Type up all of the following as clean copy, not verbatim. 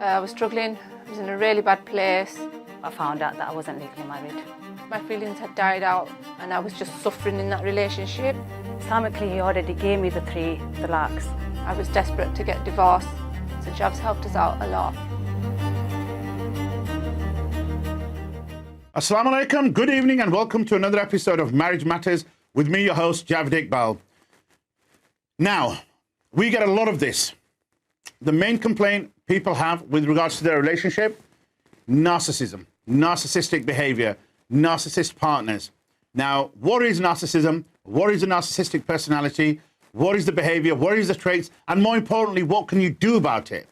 I was struggling, I was in a really bad place. I found out that I wasn't legally married. My feelings had died out and I was just suffering in that relationship. Islamically, he already gave me the 3 talaqs. I was desperate to get divorced, so Jav's helped us out a lot. Assalamu alaikum, good evening and welcome to another episode of Marriage Matters with me, your host, Javed Iqbal. Now, we get a lot of this. The main complaint people have with regards to their relationship, narcissism, narcissistic behavior, narcissist partners. Now, what is narcissism? What is a narcissistic personality? What is the behavior? What is the traits? And more importantly, what can you do about it?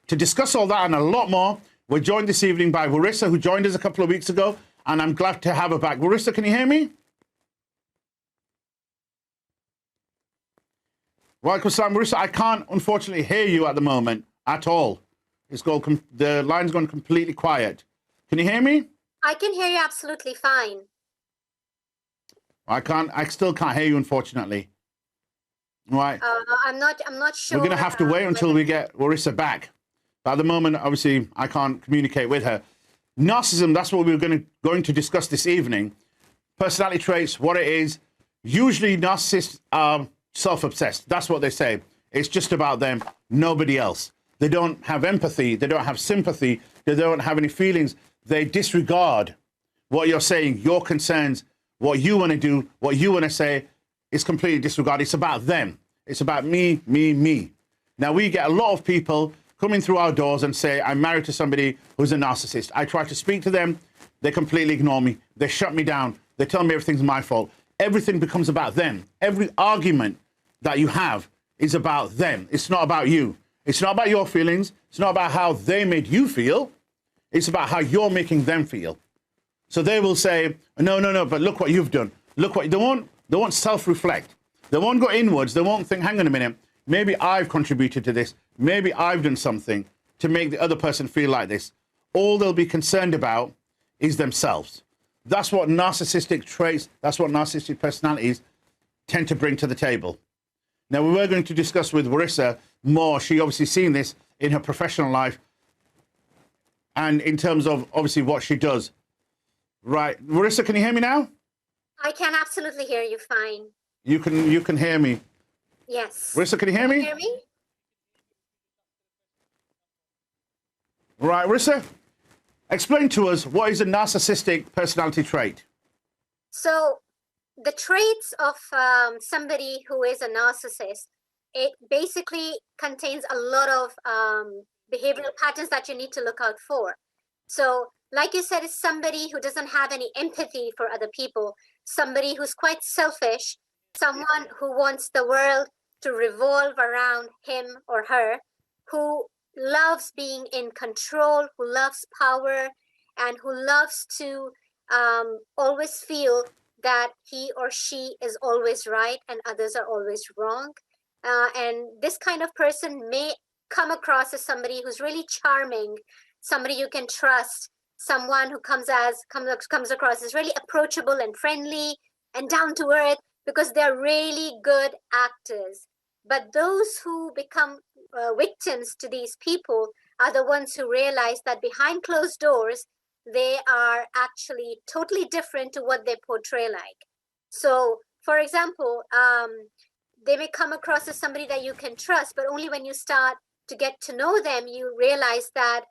To discuss all that and a lot more, we're joined this evening by Warisa, who joined us a couple of weeks ago, and I'm glad to have her back. Warisa, can you hear me? Walaikum salam, Warisa. I can't, unfortunately, hear you at the moment at all. The line's gone completely quiet. Can you hear me? I can hear you absolutely fine. I still can't hear you, unfortunately. Right. I'm not sure. We're going to have to wait until we get Warisa back. But at the moment, obviously, I can't communicate with her. Narcissism, that's what we're going to discuss this evening. Personality traits, what it is. Usually, narcissists are self-obsessed. That's what they say. It's just about them, nobody else. They don't have empathy. They don't have sympathy. They don't have any feelings. They disregard what you're saying, your concerns, what you want to do, what you want to say. It's completely disregarded. It's about them. It's about me, me, me. Now, we get a lot of people coming through our doors and say, I'm married to somebody who's a narcissist. I try to speak to them. They completely ignore me. They shut me down. They tell me everything's my fault. Everything becomes about them. Every argument that you have is about them. It's not about you. It's not about your feelings. It's not about how they made you feel. It's about how you're making them feel. So they will say, no, but look what you've done. Look what they won't self-reflect. They won't go inwards. They won't think, hang on a minute, maybe I've contributed to this. Maybe I've done something to make the other person feel like this. All they'll be concerned about is themselves. That's what narcissistic traits, that's what narcissistic personalities tend to bring to the table. Now, we were going to discuss with Warisa more. She obviously seen this in her professional life and in terms of obviously what she does. Right. Warisa, can you hear me now? I can absolutely hear you fine. You can hear me? Yes. Warisa, can you hear me? Can you hear me? Right, Warisa, explain to us, what is a narcissistic personality trait? So the traits of somebody who is a narcissist, it basically contains a lot of behavioral patterns that you need to look out for. So like you said, it's somebody who doesn't have any empathy for other people, somebody who's quite selfish, someone who wants the world to revolve around him or her, who loves being in control, who loves power, and who loves to always feel that he or she is always right and others are always wrong. And this kind of person may come across as somebody who's really charming, somebody you can trust, someone who comes across as really approachable and friendly and down to earth because they're really good actors. But those who become victims to these people are the ones who realize that behind closed doors, they are actually totally different to what they portray like. So, for example, they may come across as somebody that you can trust, but only when you start to get to know them, you realize that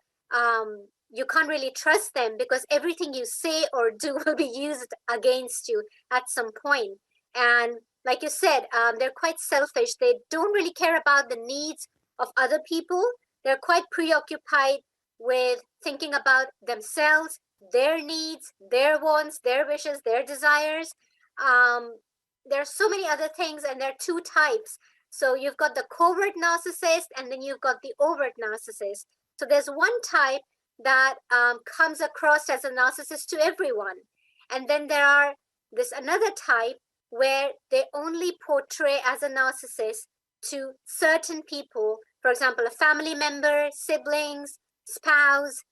you can't really trust them because everything you say or do will be used against you at some point. And like you said, they're quite selfish. They don't really care about the needs of other people. They're quite preoccupied with thinking about themselves, their needs, their wants, their wishes, their desires. There are so many other things, and there are 2 types. So you've got the covert narcissist, and then you've got the overt narcissist. So there's one type that comes across as a narcissist to everyone. And then there's another type where they only portray as a narcissist to certain people, for example, a family member, siblings, spouse,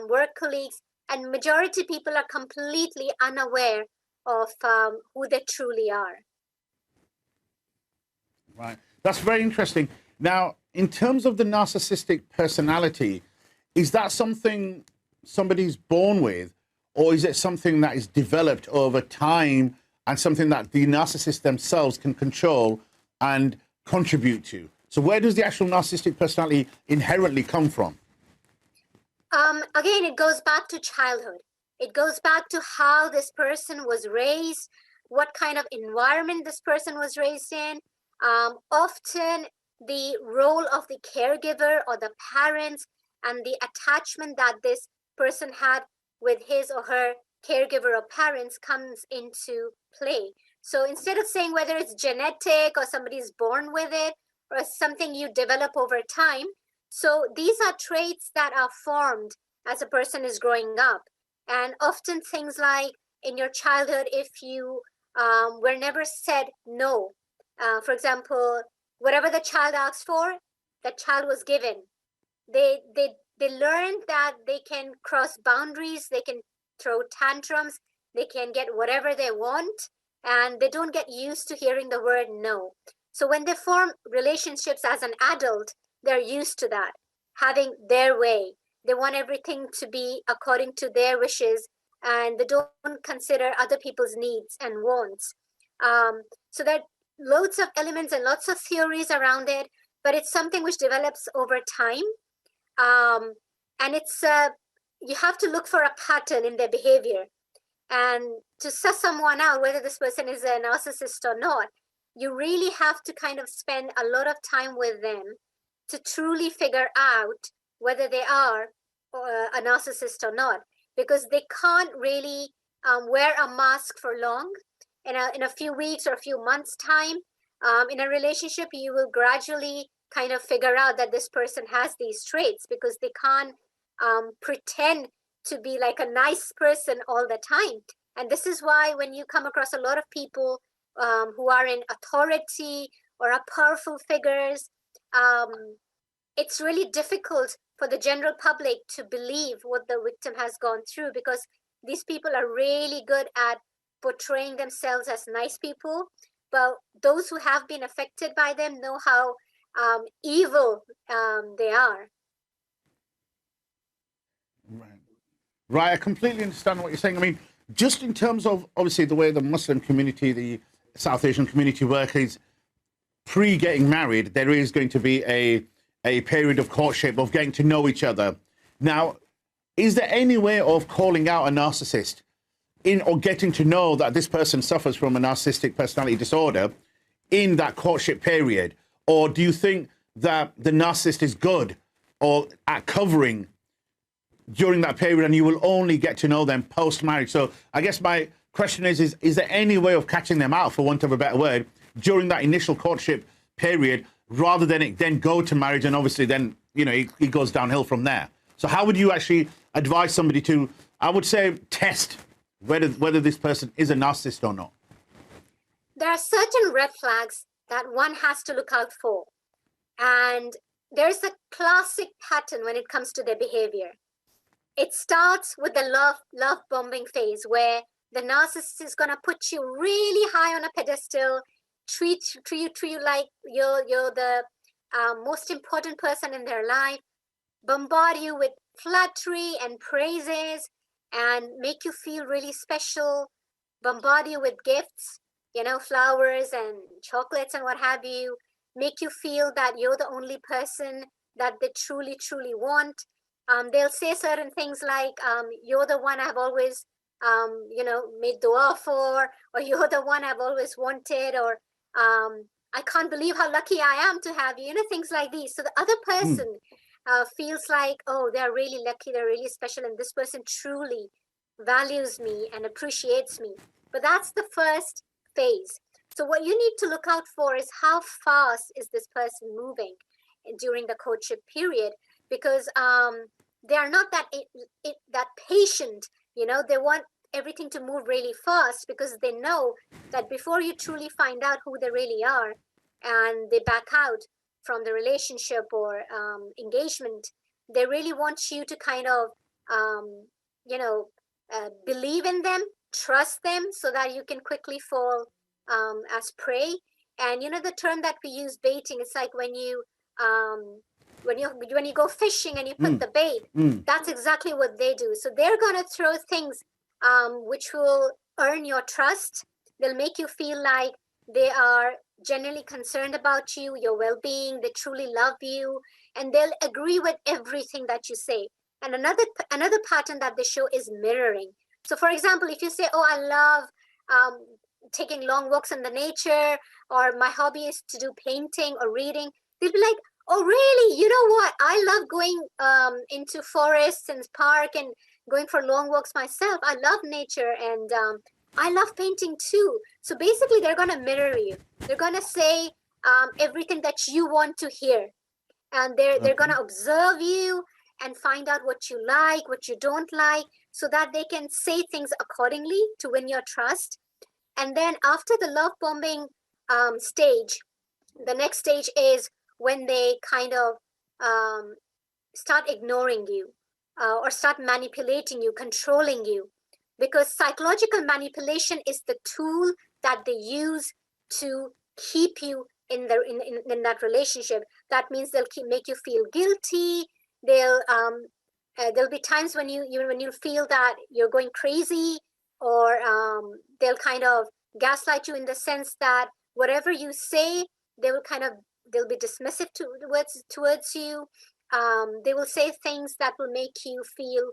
work colleagues, and majority people are completely unaware of who they truly are. Right. That's very interesting. Now, in terms of the narcissistic personality, is that something somebody's born with, or is it something that is developed over time and something that the narcissists themselves can control and contribute to? So where does the actual narcissistic personality inherently come from? Again, it goes back to childhood. It goes back to how this person was raised, what kind of environment this person was raised in. Often the role of the caregiver or the parents and the attachment that this person had with his or her caregiver or parents comes into play. So instead of saying whether it's genetic or somebody's born with it or something you develop over time, so these are traits that are formed as a person is growing up. And often things like in your childhood, if you were never said no, for example, whatever the child asked for, the child was given. They learned that they can cross boundaries, they can throw tantrums, they can get whatever they want, and they don't get used to hearing the word no. So when they form relationships as an adult, they're used to that, having their way. They want everything to be according to their wishes, and they don't consider other people's needs and wants. So there are loads of elements and lots of theories around it, but it's something which develops over time. And it's you have to look for a pattern in their behavior. And to suss someone out, whether this person is a narcissist or not, you really have to kind of spend a lot of time with them to truly figure out whether they are a narcissist or not, because they can't really wear a mask for long. In a few weeks or a few months' time, in a relationship, you will gradually kind of figure out that this person has these traits, because they can't pretend to be like a nice person all the time. And this is why when you come across a lot of people who are in authority or are powerful figures, it's really difficult for the general public to believe what the victim has gone through, because these people are really good at portraying themselves as nice people. But those who have been affected by them know how evil they are. Right, I completely understand what you're saying. I mean, just in terms of, obviously, the way the Muslim community, the South Asian community work is pre-getting married, there is going to be a period of courtship, of getting to know each other. Now, is there any way of calling out a narcissist or getting to know that this person suffers from a narcissistic personality disorder in that courtship period? Or do you think that the narcissist is good or at covering during that period, and you will only get to know them post-marriage? So I guess my question is there any way of catching them out, for want of a better word, during that initial courtship period, rather than it then go to marriage, and obviously then, you know, it goes downhill from there? So how would you actually advise somebody to, I would say, test whether this person is a narcissist or not? There are certain red flags that one has to look out for. And there's a classic pattern when it comes to their behavior. It starts with the love bombing phase, where the narcissist is going to put you really high on a pedestal, treat you like you're the most important person in their life, bombard you with flattery and praises, and make you feel really special, bombard you with gifts, you know, flowers and chocolates and what have you, make you feel that you're the only person that they truly want. They'll say certain things like, you're the one I've always, made dua for, or you're the one I've always wanted, or I can't believe how lucky I am to have you, you know, things like these. So the other person feels like, oh, they're really lucky, they're really special, and this person truly values me and appreciates me. But that's the first phase. So what you need to look out for is how fast is this person moving during the courtship period, because they are not that patient. You know, they want everything to move really fast, because they know that before you truly find out who they really are and they back out from the relationship or engagement, they really want you to kind of believe in them, trust them, so that you can quickly fall as prey. And you know, the term that we use, baiting, it's like when you when you go fishing and you put the bait, that's exactly what they do. So they're going to throw things which will earn your trust. They'll make you feel like they are genuinely concerned about you, your well-being, they truly love you, and they'll agree with everything that you say. And another pattern that they show is mirroring. So for example, if you say, oh, I love taking long walks in the nature, or my hobby is to do painting or reading, they'll be like, oh, really? You know what? I love going into forests and park and going for long walks myself. I love nature, and I love painting too. So basically, they're going to mirror you. They're going to say everything that you want to hear. And they're going to observe you and find out what you like, what you don't like, so that they can say things accordingly to win your trust. And then after the love bombing stage, the next stage is when they kind of start ignoring you or start manipulating you, controlling you. Because psychological manipulation is the tool that they use to keep you in that relationship. That means they'll make you feel guilty. There'll be times when you feel that you're going crazy, or they'll kind of gaslight you in the sense that whatever you say, they'll be dismissive towards you. They will say things that will make you feel,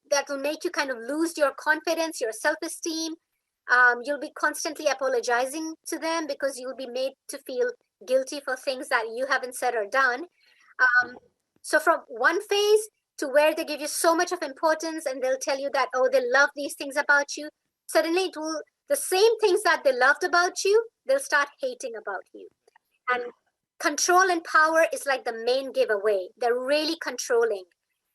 that will make you kind of lose your confidence, your self-esteem. You'll be constantly apologizing to them because you'll be made to feel guilty for things that you haven't said or done. So from one phase to where they give you so much of importance and they'll tell you that, oh, they love these things about you, suddenly the same things that they loved about you, they'll start hating about you. And control and power is like the main giveaway. They're really controlling.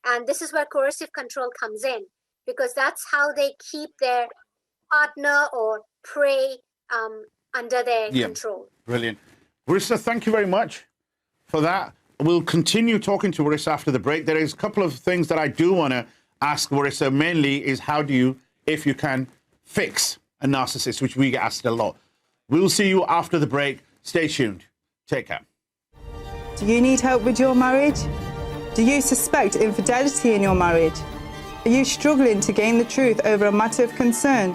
And this is where coercive control comes in, because that's how they keep their partner or prey under their control. Brilliant. Warisa, thank you very much for that. We'll continue talking to Warisa after the break. There is a couple of things that I do want to ask Warisa. Mainly is how do you, if you can, fix a narcissist, which we get asked a lot. We'll see you after the break. Stay tuned. Take care. Do you need help with your marriage? Do you suspect infidelity in your marriage? Are you struggling to gain the truth over a matter of concern?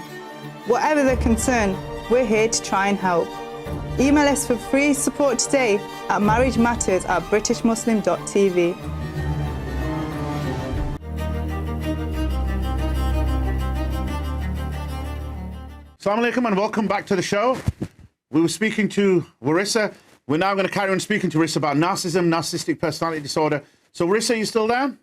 Whatever the concern, we're here to try and help. Email us for free support today at marriagematters@britishmuslim.tv. Assalamu alaikum and welcome back to the show. We were speaking to Warisa. We're now going to carry on speaking to Warisa about narcissism, narcissistic personality disorder. So Warisa, you still there?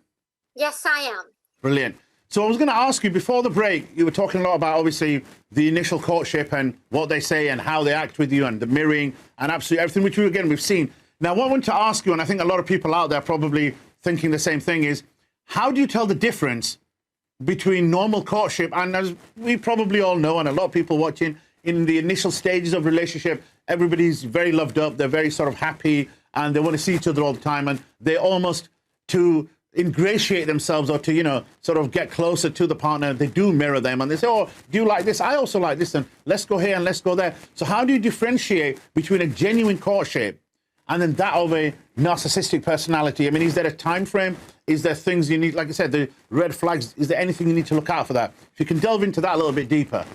Yes, I am. Brilliant. So I was going to ask you, before the break, you were talking a lot about, obviously, the initial courtship and what they say and how they act with you and the mirroring and absolutely everything, which, we've seen. Now, what I want to ask you, and I think a lot of people out there probably thinking the same thing, is how do you tell the difference between normal courtship and, as we probably all know, and a lot of people watching, in the initial stages of relationship, everybody's very loved up, they're very sort of happy, and they want to see each other all the time, and they almost, to ingratiate themselves or to, sort of get closer to the partner, they do mirror them, and they say, oh, do you like this? I also like this, and let's go here and let's go there. So how do you differentiate between a genuine courtship and then that of a narcissistic personality? I mean, is there a time frame? Is there things you need, like I said, the red flags, is there anything you need to look out for that? If you can delve into that a little bit deeper.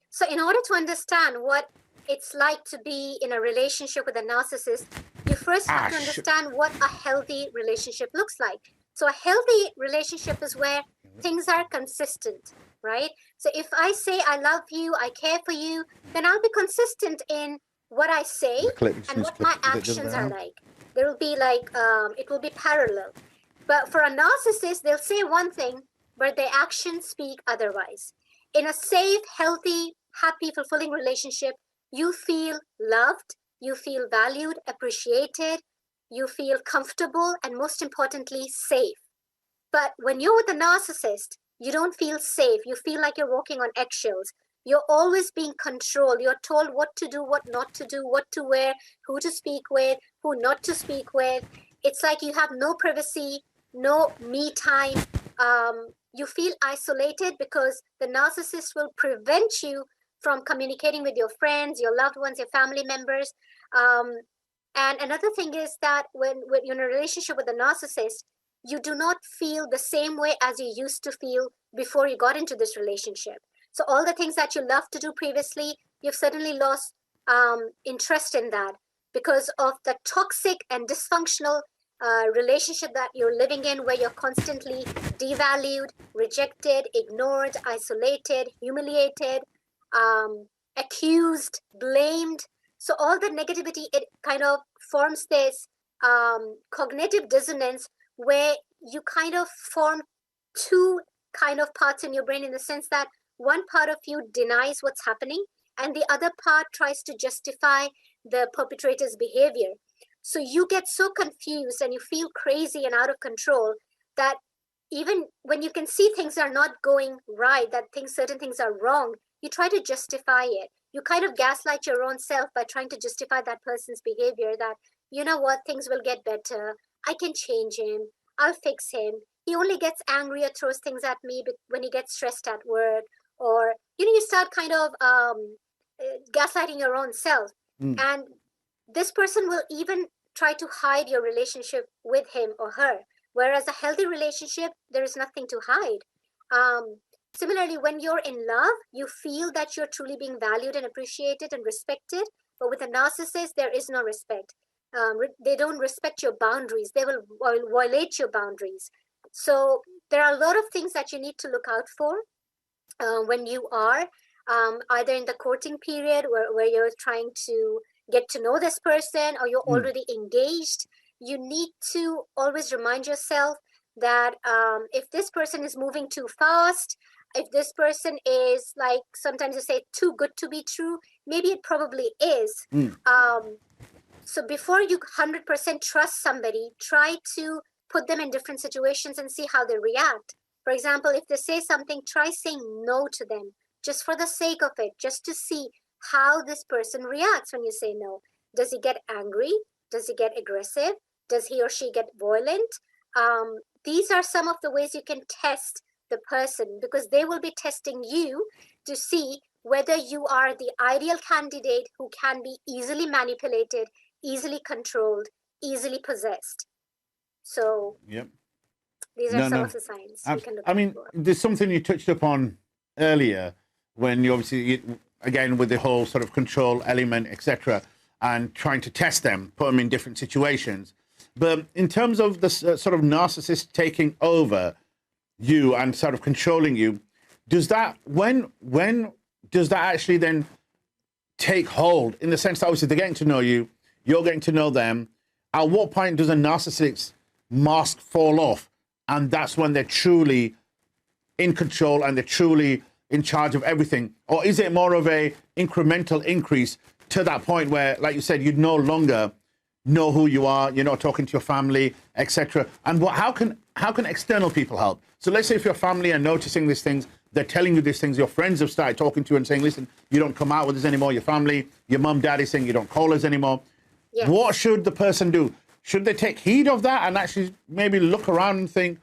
So in order to understand what it's like to be in a relationship with a narcissist, you first have to understand what a healthy relationship looks like. So a healthy relationship is where things are consistent, right? So if I say I love you, I care for you, then I'll be consistent in what I say and what my actions are like. There will be like, it will be parallel. But for a narcissist, they'll say one thing, but their actions speak otherwise. In a safe, healthy, happy, fulfilling relationship, you feel loved, you feel valued, appreciated, you feel comfortable, and most importantly, safe. But when you're with a narcissist, you don't feel safe. You feel like you're walking on eggshells. You're always being controlled. You're told what to do, what not to do, what to wear, who to speak with, who not to speak with. It's like you have no privacy, no me time. You feel isolated because the narcissist will prevent you from communicating with your friends, your loved ones, your family members. And another thing is that when you're in a relationship with a narcissist, you do not feel the same way as you used to feel before you got into this relationship. So all the things that you loved to do previously, you've suddenly lost interest in that because of the toxic and dysfunctional relationship that you're living in, where you're constantly devalued, rejected, ignored, isolated, humiliated, accused, blamed. So all the negativity, it kind of forms this cognitive dissonance where you kind of form two kind of parts in your brain, in the sense that one part of you denies what's happening and the other part tries to justify the perpetrator's behavior. So you get so confused and you feel crazy and out of control that even when you can see things are not going right, that certain things are wrong, you try to justify it. You kind of gaslight your own self by trying to justify that person's behavior, that, you know what, things will get better. I can change him. I'll fix him. He only gets angry or throws things at me when he gets stressed at work. Or, you start kind of gaslighting your own self. And this person will even try to hide your relationship with him or her. Whereas a healthy relationship, there is nothing to hide. Similarly, when you're in love, you feel that you're truly being valued and appreciated and respected. But with a narcissist, there is no respect. They don't respect your boundaries. They will violate your boundaries. So there are a lot of things that you need to look out for when you are either in the courting period where you're trying to get to know this person, or you're already engaged. You need to always remind yourself that if this person is moving too fast, if this person is, like sometimes you say, too good to be true, maybe it probably is. So before you 100% trust somebody, try to put them in different situations and see how they react. For example, if they say something, try saying no to them, just for the sake of it, just to see how this person reacts when you say no. Does he get angry? Does he get aggressive? Does he or she get violent? These are some of the ways you can test the person, because they will be testing you to see whether you are the ideal candidate who can be easily manipulated, easily controlled, easily possessed. So these are some of the signs you can look for. There's something you touched upon earlier when you obviously, again, with the whole sort of control element, etc., and trying to test them, put them in different situations. But in terms of the sort of narcissist taking over you and sort of controlling you, does that, when does that actually then take hold, in the sense that obviously they're getting to know you, you're getting to know them? At what point does a narcissist's mask fall off, and that's when they're truly in control and they're truly in charge of everything? Or is it more of a incremental increase to that point where, like you said, you no longer know who you are, you're not talking to your family, etc.? And how can external people help? So let's say if your family are noticing these things, they're telling you these things, your friends have started talking to you and saying, listen, you don't come out with us anymore, your family, your mum, dad is saying you don't call us anymore. Yes. What should the person do? Should they take heed of that and actually maybe look around and think,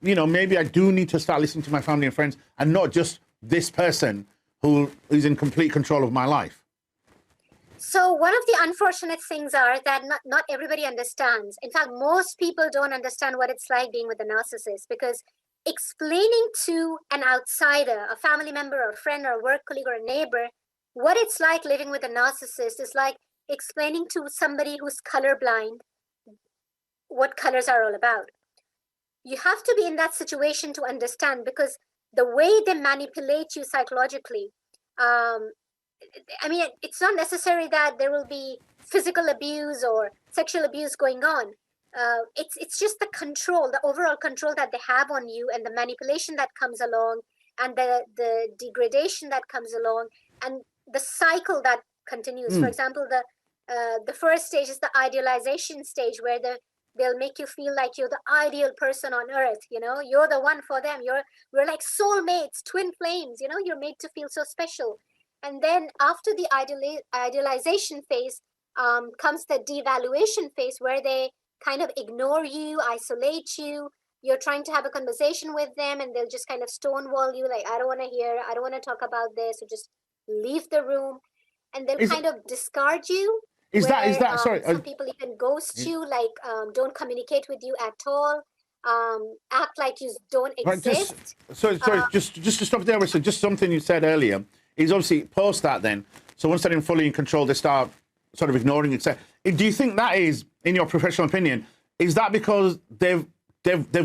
maybe I do need to start listening to my family and friends and not just this person who is in complete control of my life? So one of the unfortunate things are that not everybody understands. In fact, most people don't understand what it's like being with a narcissist, because explaining to an outsider, a family member or a friend or a work colleague or a neighbor, what it's like living with a narcissist is like explaining to somebody who's colorblind what colors are all about. You have to be in that situation to understand, because the way they manipulate you psychologically, it's not necessary that there will be physical abuse or sexual abuse going on. It's just the control, the overall control that they have on you, and the manipulation that comes along, and the degradation that comes along, and the cycle that continues. For example, the first stage is the idealization stage, where they'll make you feel like you're the ideal person on earth. You're the one for them. We're like soulmates, twin flames. You're made to feel so special. And then after the idealization phase comes the devaluation phase, where they kind of ignore you, isolate you. You're trying to have a conversation with them, and they'll just kind of stonewall you, like, I don't want to hear, I don't want to talk about this, or just leave the room. And they'll kind of discard you. Is where, that sorry? some people even ghost you, like don't communicate with you at all, act like you don't Right, exist. just to stop there, so just something you said earlier is obviously post that then. So once they're in fully in control, they start sort of ignoring it. Do you think that is, in your professional opinion, is that because they've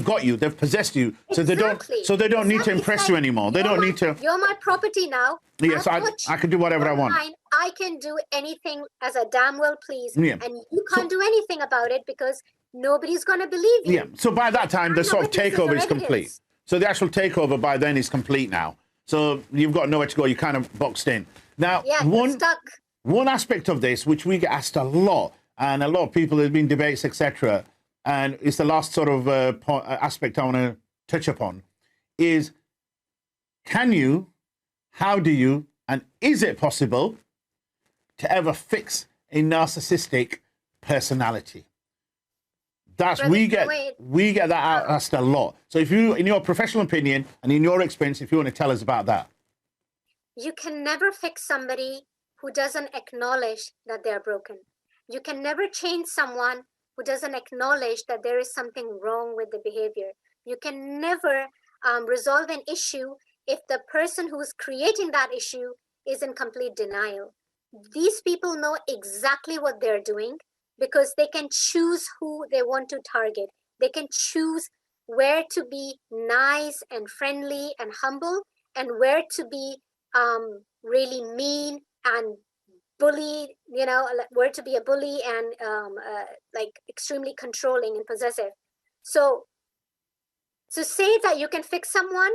got you, they've possessed you, so they don't need to impress you anymore. They don't need to. You're my property now. Yes, I can do whatever I want. I can do anything as I damn well please, Yeah. and you can't do anything about it because nobody's going to believe you. Yeah. So by that time, the sort of takeover is complete. So the actual takeover by then is complete now. So you've got nowhere to go. You're kind of boxed in. Now, Yeah, you're stuck. one aspect of this, which we get asked a lot, and a lot of people, there's been debates, etc., and it's the last sort of aspect I want to touch upon, is can you, how do you, and is it possible to ever fix a narcissistic personality? We get that asked a lot. So if you, in your professional opinion and in your experience, if you want to tell us about that. You can never fix somebody who doesn't acknowledge that they're broken. You can never change someone who doesn't acknowledge that there is something wrong with the behavior. You can never resolve an issue if the person who's creating that issue is in complete denial. These people know exactly what they're doing because they can choose who they want to target. They can choose where to be nice and friendly and humble, and where to be really mean and bully, where to be a bully and like extremely controlling and possessive. So to say that you can fix someone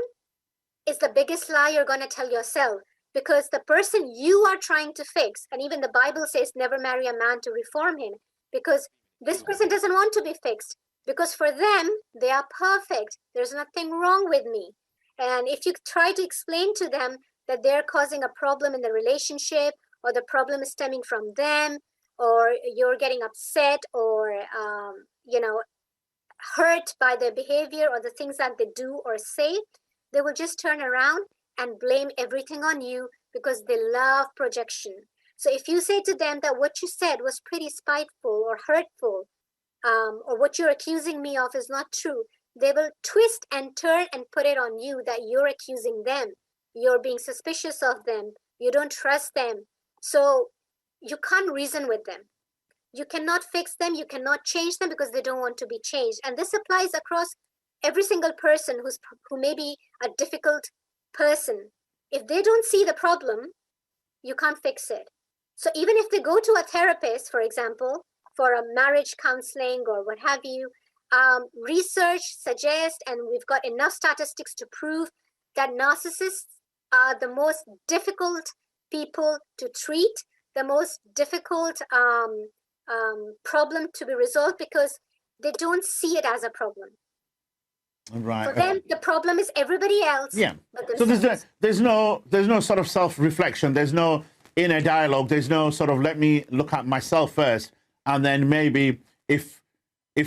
is the biggest lie you're going to tell yourself, because the person you are trying to fix, and even the Bible says never marry a man to reform him, because this person doesn't want to be fixed, because for them, they are perfect. There's nothing wrong with me. And if you try to explain to them that they're causing a problem in the relationship, or the problem is stemming from them, or you're getting upset or, hurt by their behavior or the things that they do or say, they will just turn around and blame everything on you because they love projection. So if you say to them that what you said was pretty spiteful or hurtful, or what you're accusing me of is not true, they will twist and turn and put it on you that you're accusing them. You're being suspicious of them. You don't trust them. So you can't reason with them. You cannot fix them. You cannot change them because they don't want to be changed. And this applies across every single person who may be a difficult person. If they don't see the problem, you can't fix it. So even if they go to a therapist, for example, for a marriage counseling or what have you, research suggests, and we've got enough statistics to prove, that narcissists are the most difficult people to treat, the most difficult problem to be resolved, because they don't see it as a problem. Right. For them, the problem is everybody else. Yeah. But So there's no sort of self-reflection. There's no inner dialogue. There's no sort of let me look at myself first, and then maybe if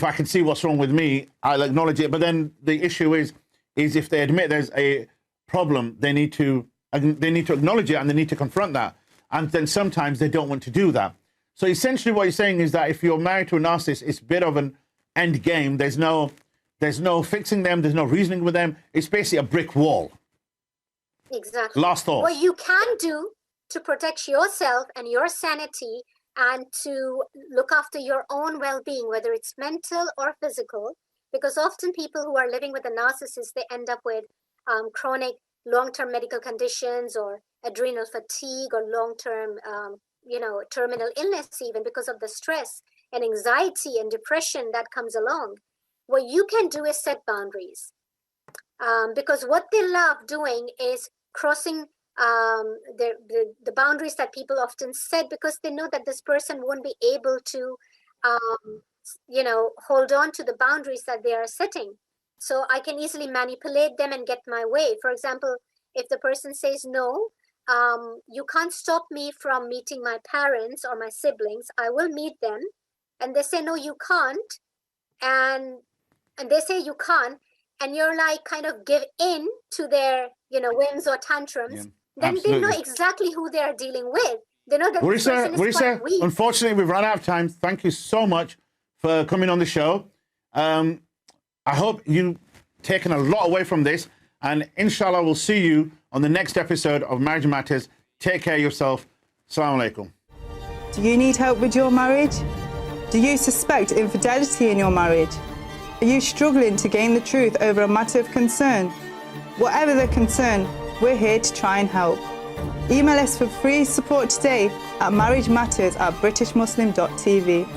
I can see what's wrong with me, I'll acknowledge it. But then the issue is if they admit there's a problem, they need to acknowledge it and they need to confront that. And then sometimes they don't want to do that. So essentially what you're saying is that if you're married to a narcissist, it's a bit of an end game. There's no fixing them. There's no reasoning with them. It's basically a brick wall. Exactly. Last thought. What you can do to protect yourself and your sanity and to look after your own well-being, whether it's mental or physical, because often people who are living with a narcissist, they end up with chronic long-term medical conditions or adrenal fatigue or long-term, terminal illness, even because of the stress and anxiety and depression that comes along. What you can do is set boundaries, because what they love doing is crossing the boundaries that people often set, because they know that this person won't be able to, hold on to the boundaries that they are setting. So I can easily manipulate them and get my way. For example, if the person says, no, you can't stop me from meeting my parents or my siblings, I will meet them. And they say, no, you can't. And they say you can't. And you're like kind of give in to their, whims or tantrums. Yeah, then absolutely. they know exactly who they are dealing with. they know that this person is quite weak. Unfortunately, we've run out of time. Thank you so much for coming on the show. I hope you've taken a lot away from this, and inshallah, we'll see you on the next episode of Marriage Matters. Take care of yourself. Assalamu alaikum. Do you need help with your marriage? Do you suspect infidelity in your marriage? Are you struggling to gain the truth over a matter of concern? Whatever the concern, we're here to try and help. Email us for free support today at marriagematters@britishmuslim.tv.